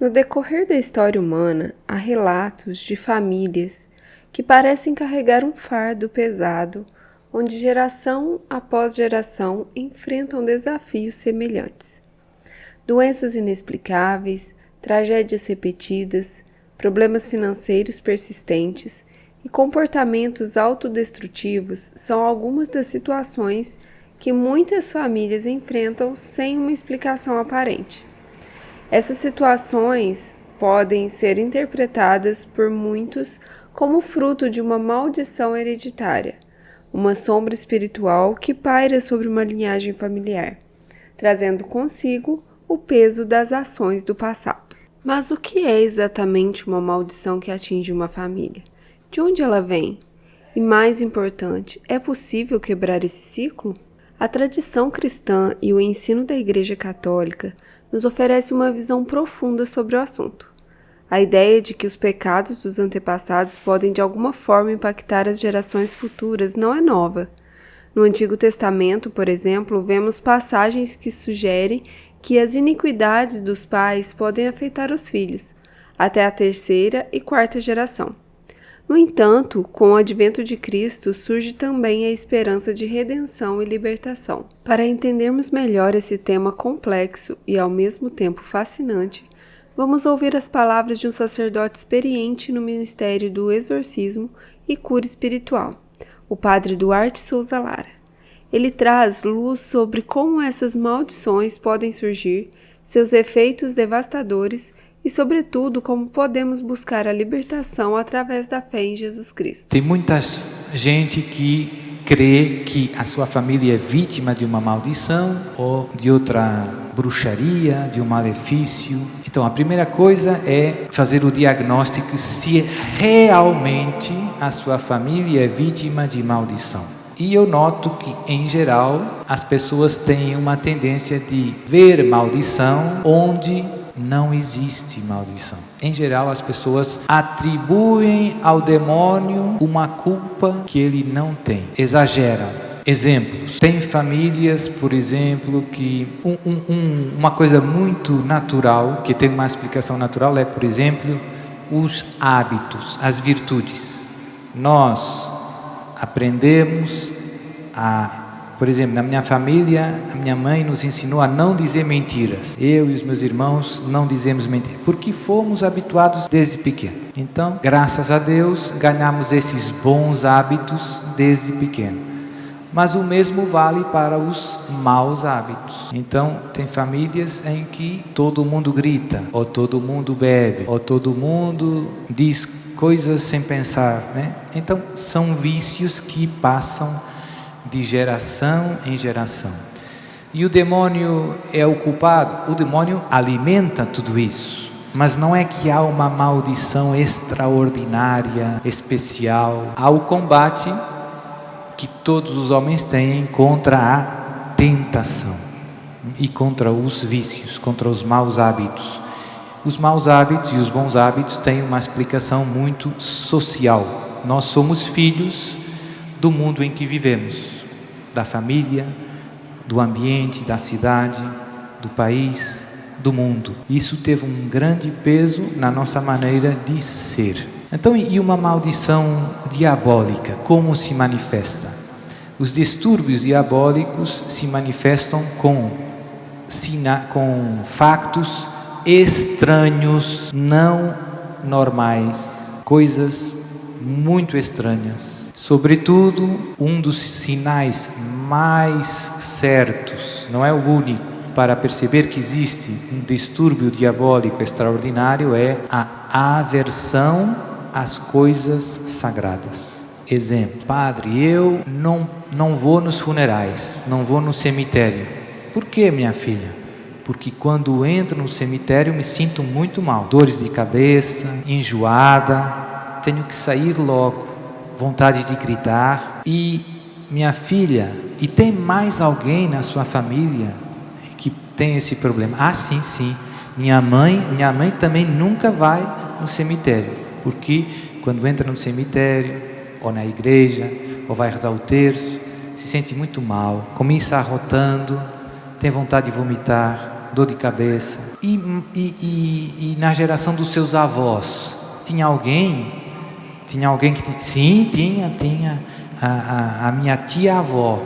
No decorrer da história humana, há relatos de famílias que parecem carregar um fardo pesado, onde geração após geração enfrentam desafios semelhantes. Doenças inexplicáveis, tragédias repetidas, problemas financeiros persistentes e comportamentos autodestrutivos são algumas das situações que muitas famílias enfrentam sem uma explicação aparente. Essas situações podem ser interpretadas por muitos como fruto de uma maldição hereditária, uma sombra espiritual que paira sobre uma linhagem familiar, trazendo consigo o peso das ações do passado. Mas o que é exatamente uma maldição que atinge uma família? De onde ela vem? E mais importante, é possível quebrar esse ciclo? A tradição cristã e o ensino da Igreja Católica nos oferece uma visão profunda sobre o assunto. A ideia de que os pecados dos antepassados podem de alguma forma impactar as gerações futuras não é nova. No Antigo Testamento, por exemplo, vemos passagens que sugerem que as iniquidades dos pais podem afetar os filhos, até a terceira e quarta geração. No entanto, com o advento de Cristo, surge também a esperança de redenção e libertação. Para entendermos melhor esse tema complexo e ao mesmo tempo fascinante, vamos ouvir as palavras de um sacerdote experiente no ministério do exorcismo e cura espiritual, o padre Duarte Souza Lara. Ele traz luz sobre como essas maldições podem surgir, seus efeitos devastadores e, sobretudo, como podemos buscar a libertação através da fé em Jesus Cristo. Tem muita gente que crê que a sua família é vítima de uma maldição ou de outra bruxaria, de um malefício. Então, a primeira coisa é fazer o diagnóstico se realmente a sua família é vítima de maldição. E eu noto que, em geral, as pessoas têm uma tendência de ver maldição onde não existe maldição. Em geral, as pessoas atribuem ao demônio uma culpa que ele não tem. Exageram. Exemplos. Tem famílias, por exemplo, que uma coisa muito natural, que tem uma explicação natural, é, por exemplo, os hábitos, as virtudes. Nós aprendemos por exemplo, na minha família, a minha mãe nos ensinou a não dizer mentiras. Eu e os meus irmãos não dizemos mentiras, porque fomos habituados desde pequeno. Então, graças a Deus, ganhamos esses bons hábitos desde pequeno. Mas o mesmo vale para os maus hábitos. Então, tem famílias em que todo mundo grita, ou todo mundo bebe, ou todo mundo diz coisas sem pensar, né? Então, são vícios que passam de geração em geração. E o demônio é o culpado? O demônio alimenta tudo isso. Mas não é que há uma maldição extraordinária, especial. Há o combate que todos os homens têm contra a tentação e contra os vícios, contra os maus hábitos. Os maus hábitos e os bons hábitos têm uma explicação muito social. Nós somos filhos do mundo em que vivemos, da família, do ambiente, da cidade, do país, do mundo. Isso teve um grande peso na nossa maneira de ser. Então, e uma maldição diabólica, como se manifesta? Os distúrbios diabólicos se manifestam com factos estranhos, não normais, coisas muito estranhas. Sobretudo, um dos sinais mais certos, não é o único, para perceber que existe um distúrbio diabólico extraordinário é a aversão às coisas sagradas. Exemplo: padre, eu não vou nos funerais, não vou no cemitério. Por que, minha filha? Porque quando entro no cemitério me sinto muito mal, dores de cabeça, enjoada, tenho que sair logo, vontade de gritar. E minha filha, e tem mais alguém na sua família que tem esse problema? Ah, sim, minha mãe também nunca vai no cemitério, porque quando entra no cemitério ou na igreja ou vai rezar o terço, se sente muito mal, começa arrotando, tem vontade de vomitar. dor de cabeça. E na geração dos seus avós, tinha alguém que... Sim, tinha. A minha tia-avó,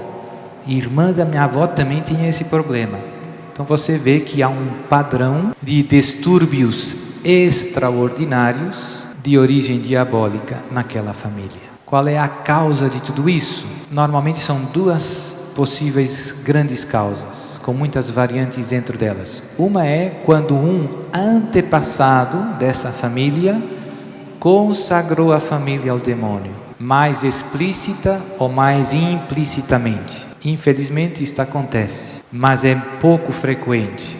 irmã da minha avó, também tinha esse problema. Então você vê que há um padrão de distúrbios extraordinários de origem diabólica naquela família. Qual é a causa de tudo isso? Normalmente são duas possíveis grandes causas, com muitas variantes dentro delas. Uma é quando um antepassado dessa família consagrou a família ao demônio, mais explícita ou mais implicitamente. Infelizmente isto acontece, mas é pouco frequente.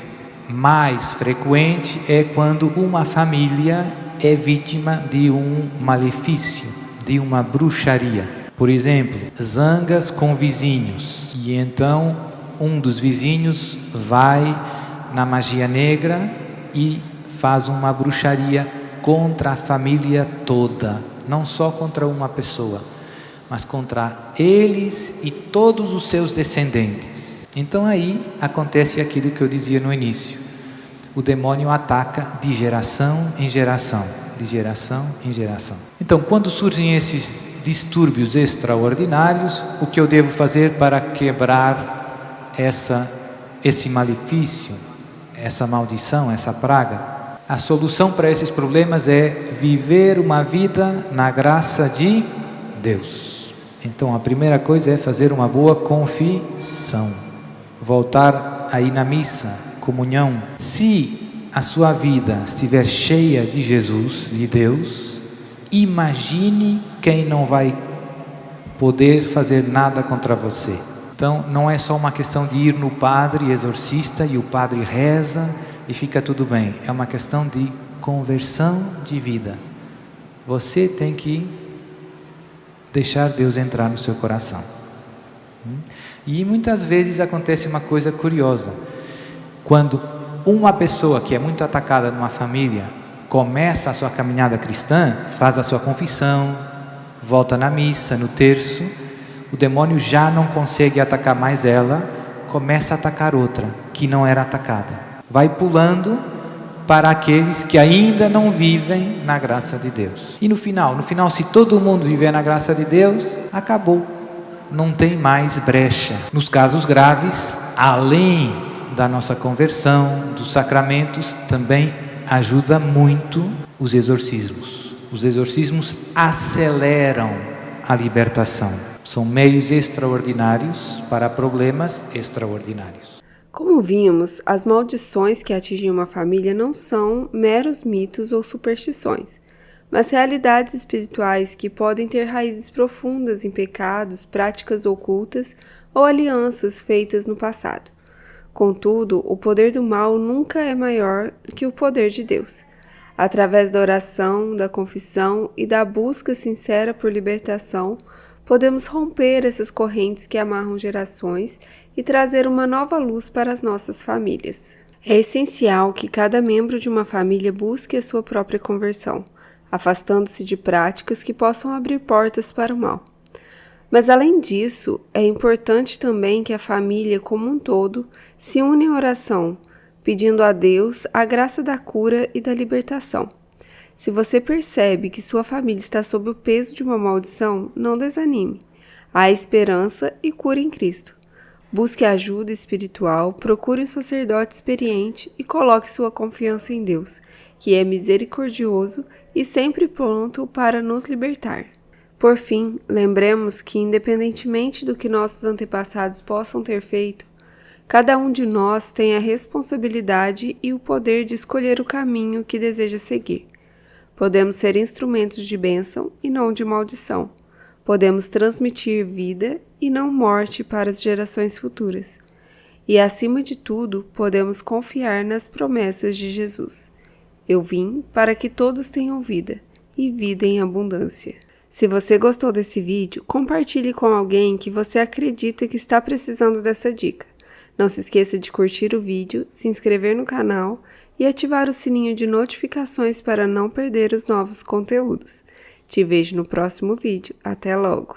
Mais frequente é quando uma família é vítima de um malefício, de uma bruxaria. Por exemplo, zangas com vizinhos, e então um dos vizinhos vai na magia negra e faz uma bruxaria contra a família toda, não só contra uma pessoa, mas contra eles e todos os seus descendentes. Então aí acontece aquilo que eu dizia no início. O demônio ataca de geração em geração, de geração em geração. Então, quando surgem esses distúrbios extraordinários, o que eu devo fazer para quebrar esse malefício, essa maldição, essa praga? A solução para esses problemas é viver uma vida na graça de Deus. Então a primeira coisa é fazer uma boa confissão, voltar aí na missa, comunhão. Se a sua vida estiver cheia de Jesus, de Deus, imagine quem não vai poder fazer nada contra você. Então não é só uma questão de ir no padre exorcista e o padre reza e fica tudo bem. É uma questão de conversão de vida. Você tem que deixar Deus entrar no seu coração. E muitas vezes acontece uma coisa curiosa. Quando uma pessoa que é muito atacada numa família começa a sua caminhada cristã, faz a sua confissão, volta na missa, no terço, o demônio já não consegue atacar mais ela, começa a atacar outra, que não era atacada. Vai pulando para aqueles que ainda não vivem na graça de Deus. E no final, se todo mundo viver na graça de Deus, acabou. Não tem mais brecha. Nos casos graves, além da nossa conversão, dos sacramentos, também ajuda muito os exorcismos. Os exorcismos aceleram a libertação. São meios extraordinários para problemas extraordinários. Como vimos, as maldições que atingem uma família não são meros mitos ou superstições, mas realidades espirituais que podem ter raízes profundas em pecados, práticas ocultas ou alianças feitas no passado. Contudo, o poder do mal nunca é maior que o poder de Deus. Através da oração, da confissão e da busca sincera por libertação, podemos romper essas correntes que amarram gerações e trazer uma nova luz para as nossas famílias. É essencial que cada membro de uma família busque a sua própria conversão, afastando-se de práticas que possam abrir portas para o mal. Mas além disso, é importante também que a família como um todo se une em oração, pedindo a Deus a graça da cura e da libertação. Se você percebe que sua família está sob o peso de uma maldição, não desanime. Há esperança e cura em Cristo. Busque ajuda espiritual, procure um sacerdote experiente e coloque sua confiança em Deus, que é misericordioso e sempre pronto para nos libertar. Por fim, lembremos que, independentemente do que nossos antepassados possam ter feito, cada um de nós tem a responsabilidade e o poder de escolher o caminho que deseja seguir. Podemos ser instrumentos de bênção e não de maldição. Podemos transmitir vida e não morte para as gerações futuras. E, acima de tudo, podemos confiar nas promessas de Jesus. Eu vim para que todos tenham vida, e vida em abundância. Se você gostou desse vídeo, compartilhe com alguém que você acredita que está precisando dessa dica. Não se esqueça de curtir o vídeo, se inscrever no canal e ativar o sininho de notificações para não perder os novos conteúdos. Te vejo no próximo vídeo. Até logo!